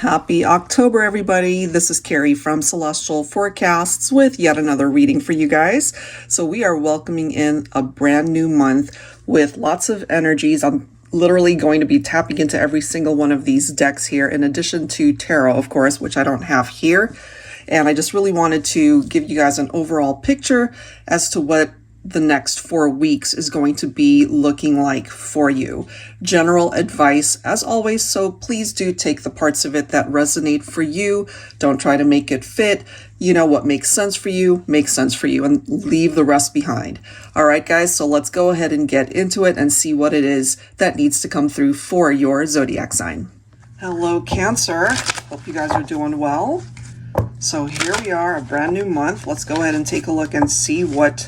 Happy October, everybody. This is Carrie from Celestial Forecasts with yet another reading for you guys. So we are welcoming in a brand new month with lots of energies. I'm literally going to be tapping into every single one of these decks here, in addition to tarot, of course, which I don't have here. And I just really wanted to give you guys an overall picture as to what the next 4 weeks is going to be looking like for you. General advice as always, so please do take the parts of it that resonate for you. Don't try to make it fit. You know, what makes sense for you makes sense for you, and leave the rest behind. All right, guys, so let's go ahead and get into it and see what it is that needs to come through for your zodiac sign. Hello, Cancer. Hope you guys are doing well. So here we are, a brand new month. Let's go ahead and take a look and see what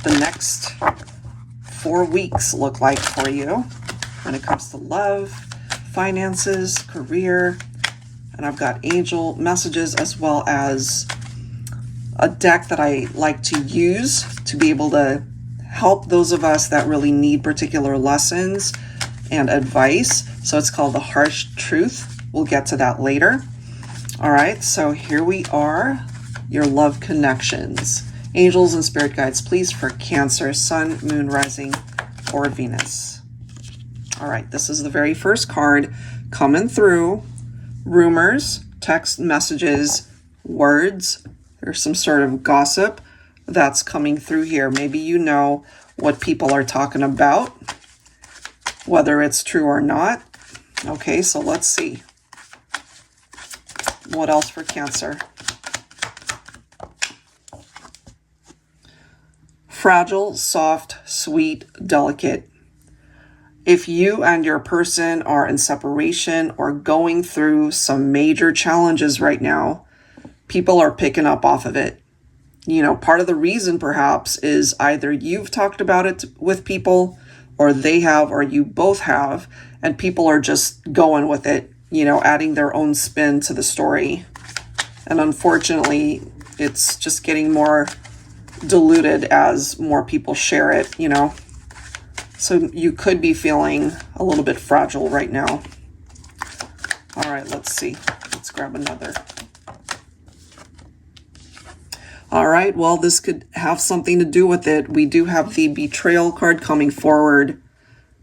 the next 4 weeks look like for you when it comes to love, finances, career, and I've got angel messages as well as a deck that I like to use to be able to help those of us that really need particular lessons and advice. So it's called The Harsh Truth. We'll get to that later. All right, so here we are, your love connections. Angels and spirit guides, please, for Cancer, Sun, Moon, Rising, or Venus. All right, this is the very first card coming through. Rumors, text messages, words. There's some sort of gossip that's coming through here. Maybe you know what people are talking about, whether it's true or not. Okay, so let's see. What else for Cancer? Fragile, soft, sweet, delicate. If you and your person are in separation or going through some major challenges right now, people are picking up off of it. You know, part of the reason perhaps is either you've talked about it with people, or they have, or you both have, and people are just going with it, you know, adding their own spin to the story. And unfortunately, it's just getting more diluted as more people share it, you know. So you could be feeling a little bit fragile right now. All right, let's see. Let's grab another. All right, well, this could have something to do with it. We do have the Betrayal card coming forward.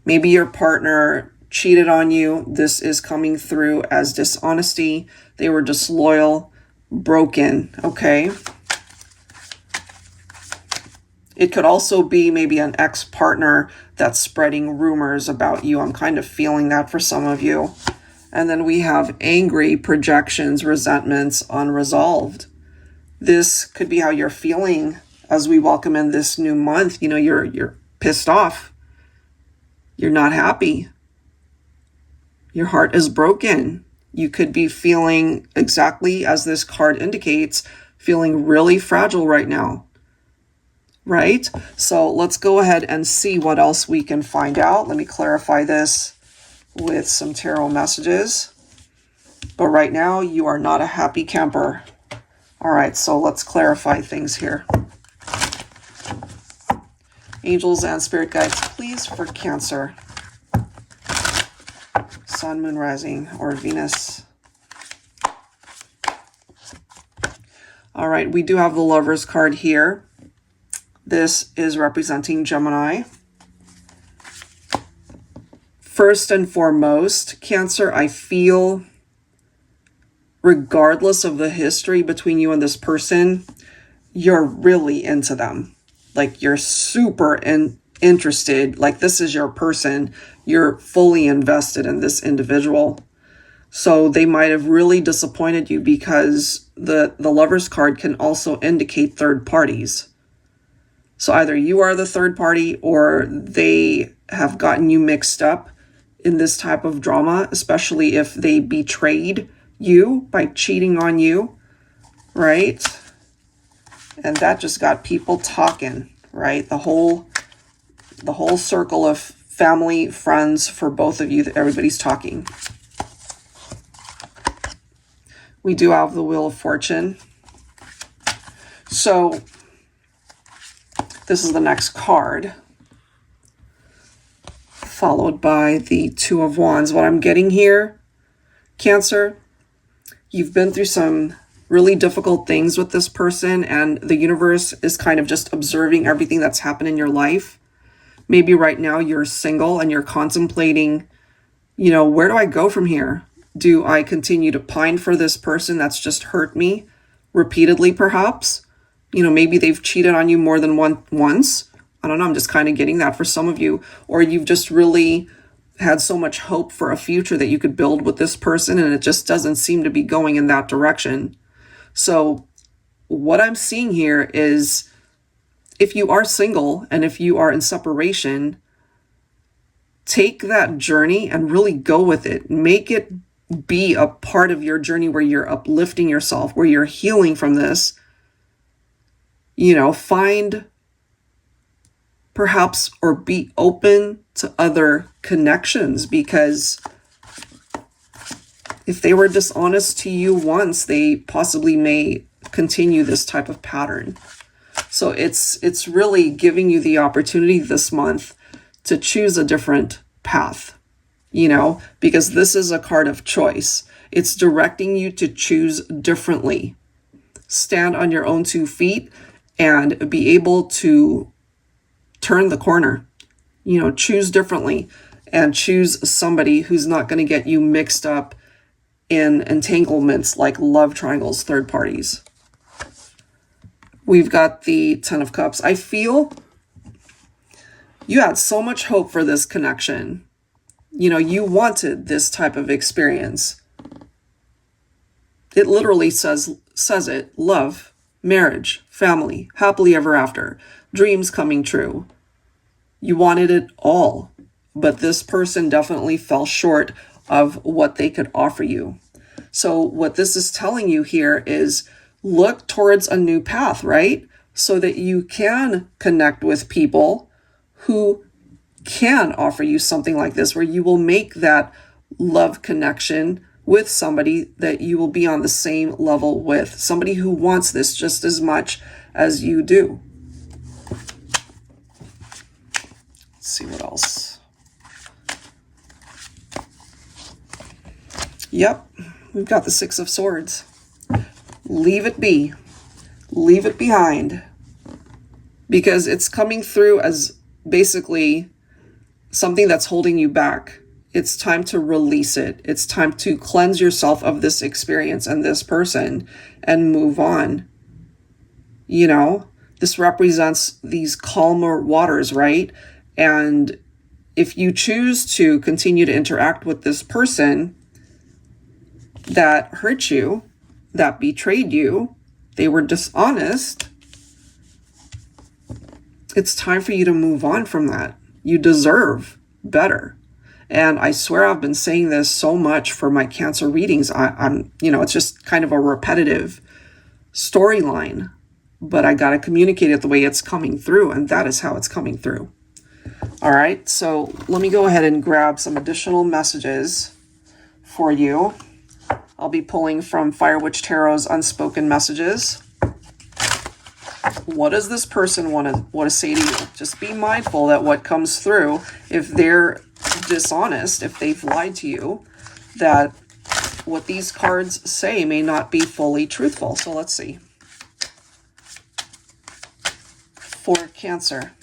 Maybe your partner cheated on you. This is coming through as dishonesty. They were disloyal, broken, okay? It could also be maybe an ex-partner that's spreading rumors about you. I'm kind of feeling that for some of you. And then we have angry, projections, resentments, unresolved. This could be how you're feeling as we welcome in this new month. You know, you're pissed off. You're not happy. Your heart is broken. You could be feeling exactly as this card indicates, feeling really fragile right now. Right? So let's go ahead and see what else we can find out. Let me clarify this with some tarot messages. But right now, you are not a happy camper. All right, so let's clarify things here. Angels and spirit guides, please, for Cancer. Sun, Moon, Rising, or Venus. All right, we do have the Lovers card here. This is representing Gemini. First and foremost, Cancer, I feel, regardless of the history between you and this person, you're really into them. Like, you're super interested. Like, this is your person. You're fully invested in this individual. So they might have really disappointed you, because the Lovers card can also indicate third parties. So either you are the third party, or they have gotten you mixed up in this type of drama, especially if they betrayed you by cheating on you, right? And that just got people talking, right? The whole circle of family, friends for both of you, everybody's talking. We do have the Wheel of Fortune. So this is the next card, followed by the Two of Wands. What I'm getting here, Cancer, You've been through some really difficult things with this person, and the universe is kind of just observing everything that's happened in your life. Maybe right now you're single and you're contemplating, where do I go from here? Do I continue to pine for this person that's just hurt me repeatedly, perhaps? Maybe they've cheated on you more than once. I don't know. I'm just kind of getting that for some of you. Or you've just really had so much hope for a future that you could build with this person, and it just doesn't seem to be going in that direction. So what I'm seeing here is, if you are single and if you are in separation, take that journey and really go with it. Make it be a part of your journey where you're uplifting yourself, where you're healing from this. Find perhaps, or be open to other connections, because if they were dishonest to you once, they possibly may continue this type of pattern. So it's really giving you the opportunity this month to choose a different path, because this is a card of choice. It's directing you to choose differently. Stand on your own 2 feet and be able to turn the corner, choose differently, and choose somebody who's not going to get you mixed up in entanglements like love triangles, third parties. We've got the 10 of Cups. I feel you had so much hope for this connection. You wanted this type of experience. It literally says it, love, marriage, family, happily ever after, dreams coming true. You wanted it all, but this person definitely fell short of what they could offer you. So what this is telling you here is look towards a new path, right? So that you can connect with people who can offer you something like this, where you will make that love connection with somebody that you will be on the same level with, somebody who wants this just as much as you do. Let's see what else. Yep, we've got the 6 of Swords. Leave it be. Leave it behind. Because it's coming through as basically something that's holding you back. It's time to release it. It's time to cleanse yourself of this experience and this person and move on. This represents these calmer waters, right? And if you choose to continue to interact with this person that hurt you, that betrayed you, they were dishonest, it's time for you to move on from that. You deserve better. And I swear I've been saying this so much for my Cancer readings. I'm it's just kind of a repetitive storyline, but I got to communicate it the way it's coming through, and that is how it's coming through. All right, so let me go ahead and grab some additional messages for you. I'll be pulling from Fire Witch Tarot's Unspoken Messages. What does this person want to say to you? Just be mindful that what comes through, if they're dishonest, if they've lied to you, that what these cards say may not be fully truthful. So let's see. For Cancer.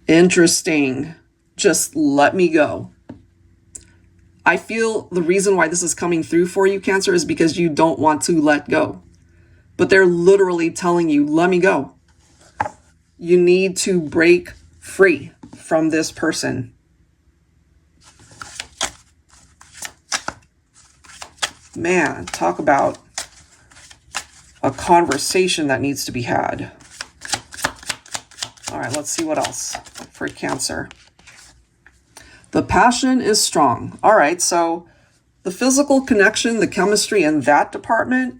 Interesting. Just let me go. I feel the reason why this is coming through for you, Cancer, is because you don't want to let go. But they're literally telling you, let me go. You need to break free from this person. Man, talk about a conversation that needs to be had. All right, let's see what else for Cancer. The passion is strong. All right, so the physical connection, the chemistry in that department,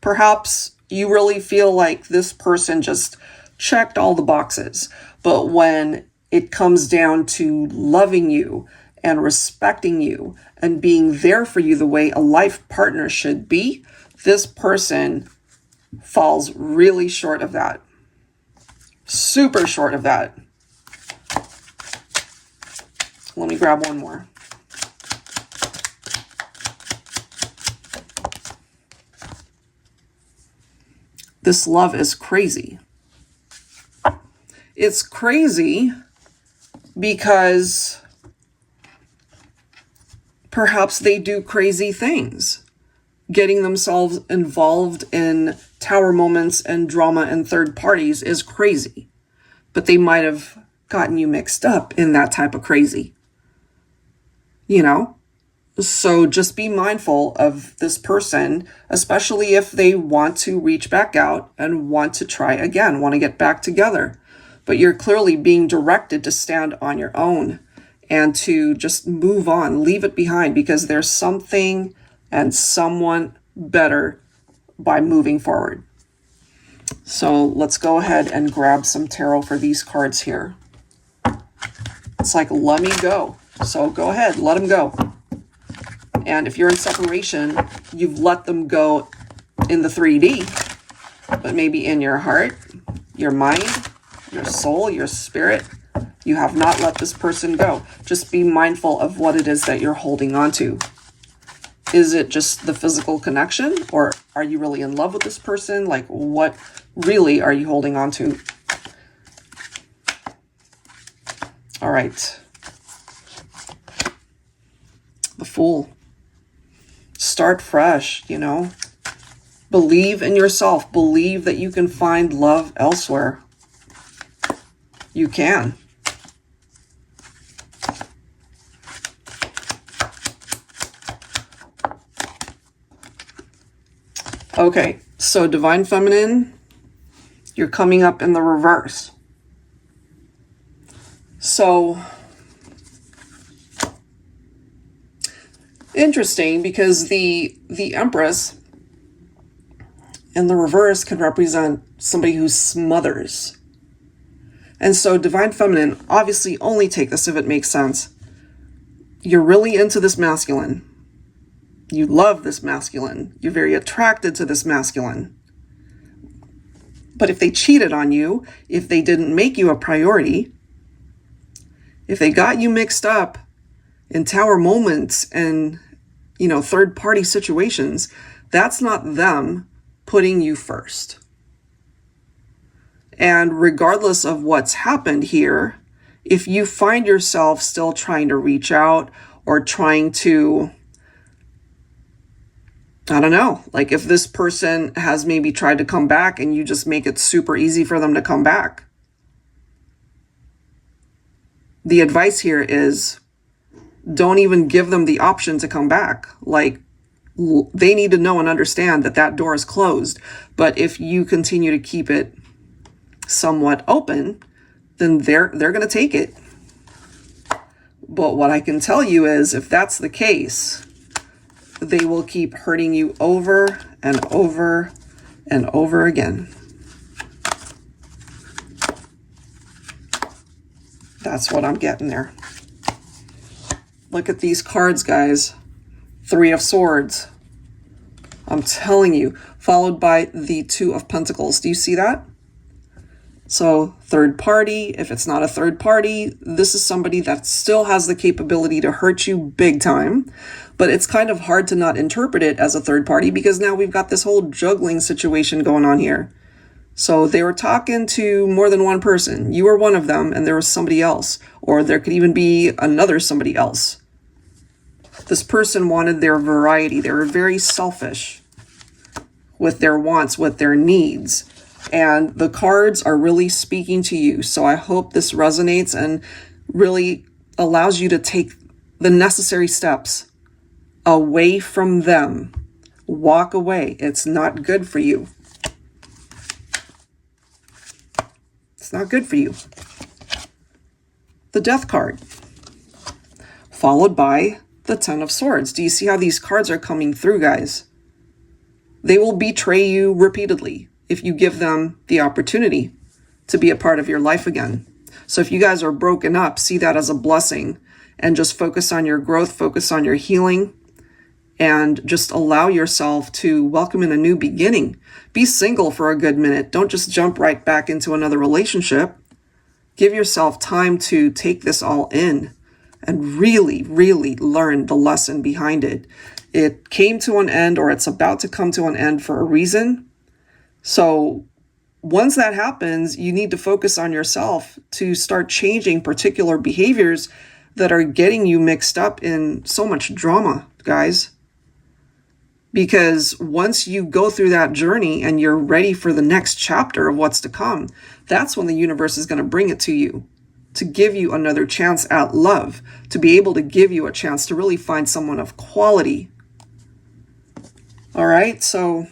perhaps you really feel like this person just checked all the boxes. But when it comes down to loving you and respecting you and being there for you the way a life partner should be, this person falls really short of that. Super short of that. Let me grab one more. This love is crazy. It's crazy because perhaps they do crazy things. Getting themselves involved in tower moments and drama and third parties is crazy. But they might have gotten you mixed up in that type of crazy. You know? So just be mindful of this person, especially if they want to reach back out and want to try again, want to get back together. But you're clearly being directed to stand on your own and to just move on, leave it behind, because there's something and someone better by moving forward. So let's go ahead and grab some tarot for these cards here. It's like, let me go. So go ahead, let them go. And if you're in separation, you've let them go in the 3D, but maybe in your heart, your mind, your soul, your spirit, you have not let this person go. Just be mindful of what it is that you're holding on to. Is it just the physical connection, or are you really in love with this person? Like, what really are you holding on to? All right. The Fool. Start fresh, you know. Believe in yourself. Believe that you can find love elsewhere. You can. Okay, so Divine Feminine, you're coming up in the reverse. So, interesting, because the Empress in the reverse could represent somebody who smothers. And so Divine Feminine, obviously only take this if it makes sense. You're really into this masculine. You love this masculine. You're very attracted to this masculine. But if they cheated on you, if they didn't make you a priority, if they got you mixed up in tower moments and, you know, third party situations, that's not them putting you first. And regardless of what's happened here, if you find yourself still trying to reach out or trying to, I don't know, like if this person has maybe tried to come back and you just make it super easy for them to come back. The advice here is don't even give them the option to come back. Like, they need to know and understand that that door is closed. But if you continue to keep it somewhat open, then they're going to take it. But what I can tell you is, if that's the case, they will keep hurting you over and over and over again. That's what I'm getting there. Look at these cards, guys. 3 of Swords. I'm telling you. Followed by the 2 of Pentacles. Do you see that? So third party, if it's not a third party, this is somebody that still has the capability to hurt you big time. But it's kind of hard to not interpret it as a third party because now we've got this whole juggling situation going on here. So they were talking to more than one person. You were one of them and there was somebody else. Or there could even be another somebody else. This person wanted their variety. They were very selfish with their wants, with their needs. And the cards are really speaking to you. So I hope this resonates and really allows you to take the necessary steps away from them. Walk away. It's not good for you. It's not good for you. The Death card, followed by the 10 of Swords. Do you see how these cards are coming through, guys? They will betray you repeatedly if you give them the opportunity to be a part of your life again. So if you guys are broken up, see that as a blessing and just focus on your growth, focus on your healing, and just allow yourself to welcome in a new beginning. Be single for a good minute. Don't just jump right back into another relationship. Give yourself time to take this all in and really, really learn the lesson behind it. It came to an end, or it's about to come to an end for a reason. So once that happens, you need to focus on yourself to start changing particular behaviors that are getting you mixed up in so much drama, guys. Because once you go through that journey and you're ready for the next chapter of what's to come, that's when the universe is going to bring it to you, to give you another chance at love, to be able to give you a chance to really find someone of quality. All right, so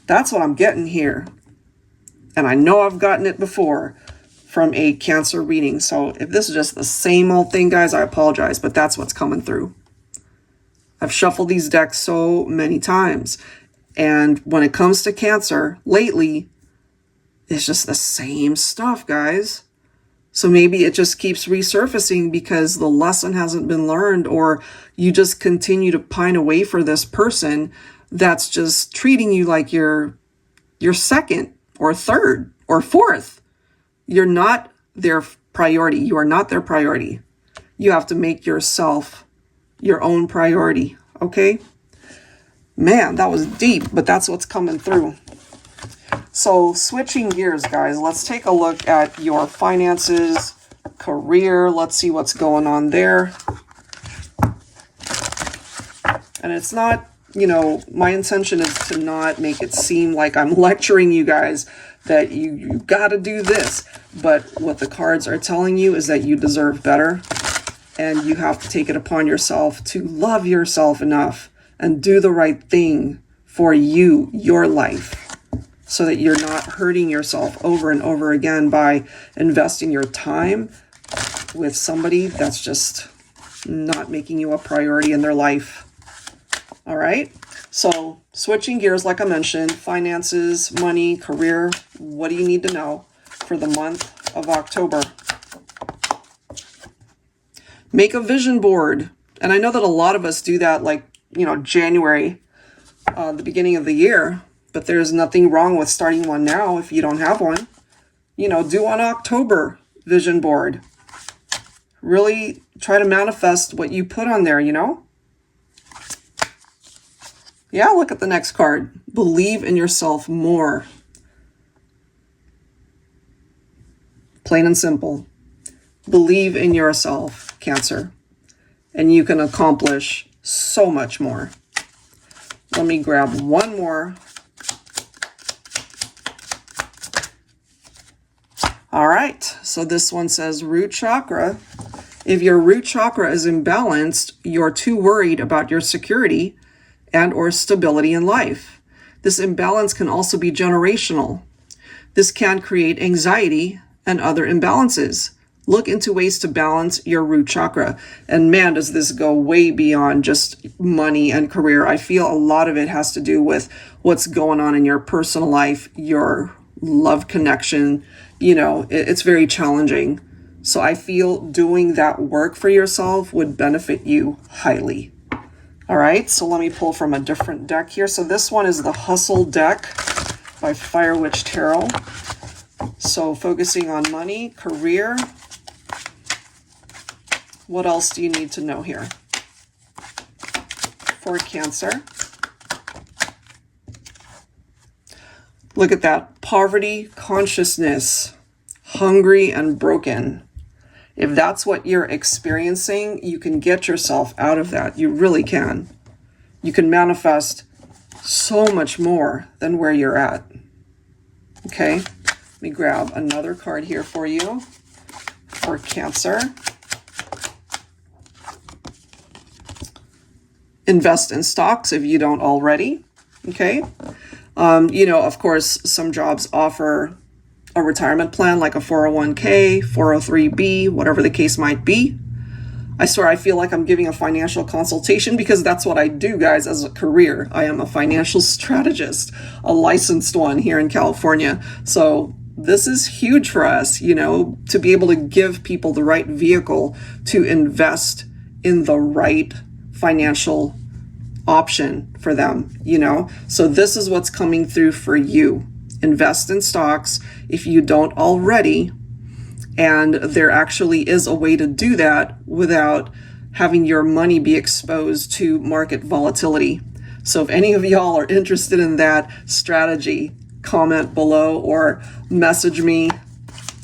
that's what I'm getting here. And I know I've gotten it before from a Cancer reading. So if this is just the same old thing, guys, I apologize, but that's what's coming through. I've shuffled these decks so many times. And when it comes to Cancer, lately, it's just the same stuff, guys. So maybe it just keeps resurfacing because the lesson hasn't been learned, or you just continue to pine away for this person that's just treating you like you're second or third or fourth. You're not their priority. You are not their priority. You have to make yourself your own priority, okay? Man, that was deep, but that's what's coming through. So switching gears, guys, let's take a look at your finances, career. Let's see what's going on there. And it's not, my intention is to not make it seem like I'm lecturing you guys that you got to do this. But what the cards are telling you is that you deserve better. And you have to take it upon yourself to love yourself enough and do the right thing for you, your life, so that you're not hurting yourself over and over again by investing your time with somebody that's just not making you a priority in their life. All right. So switching gears, like I mentioned, finances, money, career. What do you need to know for the month of October? Make a vision board. And I know that a lot of us do that like, January, the beginning of the year, but there's nothing wrong with starting one now if you don't have one. Do an October vision board. Really try to manifest what you put on there, Yeah, look at the next card. Believe in yourself more. Plain and simple. Believe in yourself, Cancer, and you can accomplish so much more. Let me grab one more. All right, so this one says root chakra. If your root chakra is imbalanced, you're too worried about your security and or stability in life. This imbalance can also be generational. This can create anxiety and other imbalances. Look into ways to balance your root chakra. And man, does this go way beyond just money and career. I feel a lot of it has to do with what's going on in your personal life, your love connection. It's very challenging. So I feel doing that work for yourself would benefit you highly. All right, so let me pull from a different deck here. So this one is the Hustle deck by Fire Witch Tarot. So focusing on money, career. What else do you need to know here for Cancer? Look at that. Poverty, consciousness, hungry and broken. If that's what you're experiencing, you can get yourself out of that. You really can. You can manifest so much more than where you're at. Okay, let me grab another card here for you for Cancer. Invest in stocks if you don't already. Okay. Of course, some jobs offer a retirement plan like a 401k, 403b, whatever the case might be. I swear I feel like I'm giving a financial consultation because that's what I do, guys, as a career. I am a financial strategist, a licensed one here in California. So this is huge for us, to be able to give people the right vehicle to invest in the right financial option for them, So this is what's coming through for you. Invest in stocks if you don't already. And there actually is a way to do that without having your money be exposed to market volatility. So if any of y'all are interested in that strategy, comment below or message me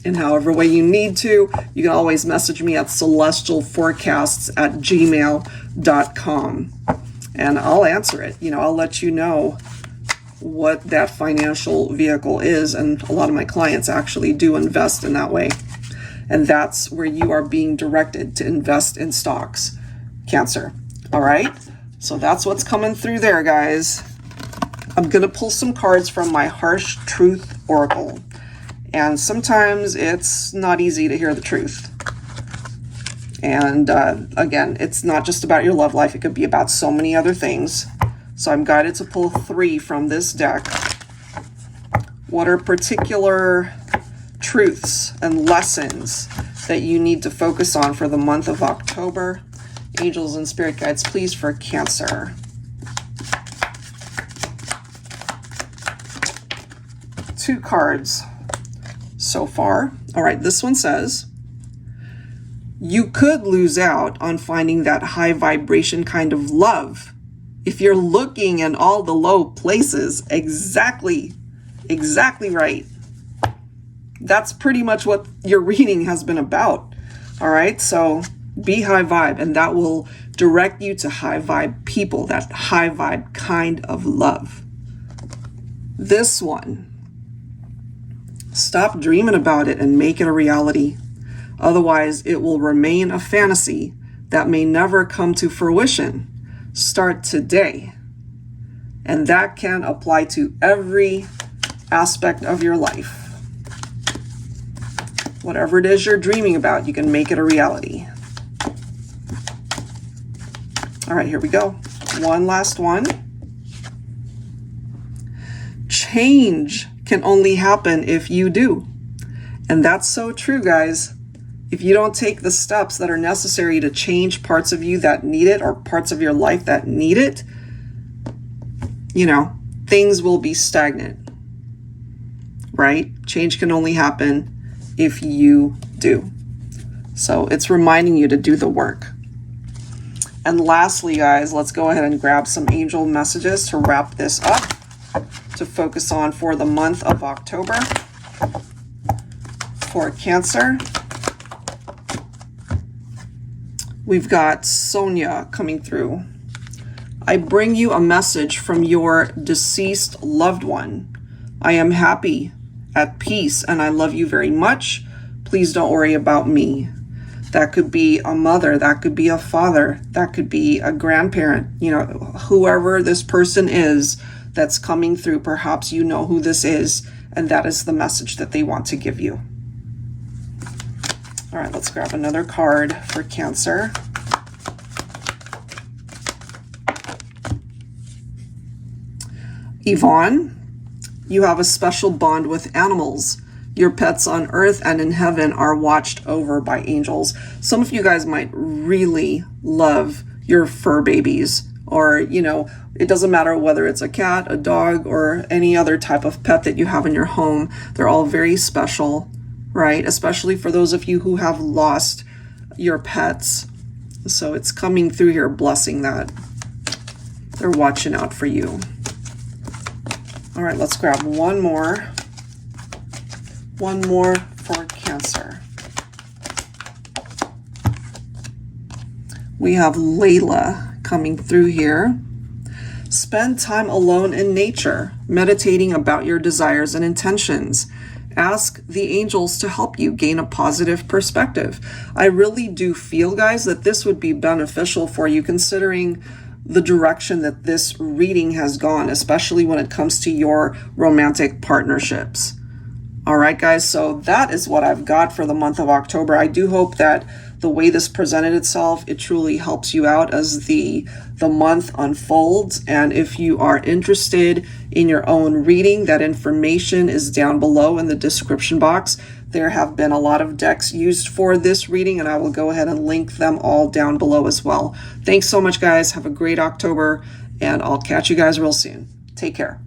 in however way you need to. You can always message me at celestialforecasts@gmail.com and I'll answer it. I'll let you know what that financial vehicle is, and a lot of my clients actually do invest in that way. And that's where you are being directed to invest in stocks, Cancer. All right, so that's what's coming through there, guys. I'm gonna pull some cards from my Harsh Truth Oracle, and sometimes it's not easy to hear the truth. And again, it's not just about your love life, it could be about so many other things. So I'm guided to pull 3 from this deck. What are particular truths and lessons that you need to focus on for the month of October? Angels and spirit guides, please, for Cancer. 2 cards so far. All right, this one says, you could lose out on finding that high vibration kind of love if you're looking in all the low places. Exactly right. That's pretty much what your reading has been about. All right, so be high vibe, and that will direct you to high vibe people, that high vibe kind of love. This one, stop dreaming about it and make it a reality. Otherwise, it will remain a fantasy that may never come to fruition. Start today. And that can apply to every aspect of your life. Whatever it is you're dreaming about, you can make it a reality. All right, here we go. One last one. Change can only happen if you do. And that's so true, guys. If you don't take the steps that are necessary to change parts of you that need it, or parts of your life that need it, things will be stagnant, right? Change can only happen if you do. So it's reminding you to do the work. And lastly, guys, let's go ahead and grab some angel messages to wrap this up, to focus on for the month of October for Cancer. We've got Sonia coming through. I bring you a message from your deceased loved one. I am happy, at peace, and I love you very much. Please don't worry about me. That could be a mother, that could be a father, that could be a grandparent, whoever this person is that's coming through. Perhaps you know who this is, and that is the message that they want to give you. All right, let's grab another card for Cancer. Yvonne, you have a special bond with animals. Your pets on earth and in heaven are watched over by angels. Some of you guys might really love your fur babies, or, it doesn't matter whether it's a cat, a dog, or any other type of pet that you have in your home. They're all very special, right? Especially for those of you who have lost your pets. So it's coming through here, blessing that. They're watching out for you. All right, let's grab one more. One more for Cancer. We have Layla coming through here. Spend time alone in nature, meditating about your desires and intentions. Ask the angels to help you gain a positive perspective. I really do feel, guys, that this would be beneficial for you, considering the direction that this reading has gone, especially when it comes to your romantic partnerships. All right, guys, so that is what I've got for the month of October. I do hope that the way this presented itself, it truly helps you out as the month unfolds. And if you are interested in your own reading, that information is down below in the description box. There have been a lot of decks used for this reading, and I will go ahead and link them all down below as well. Thanks so much, guys. Have a great October, and I'll catch you guys real soon. Take care.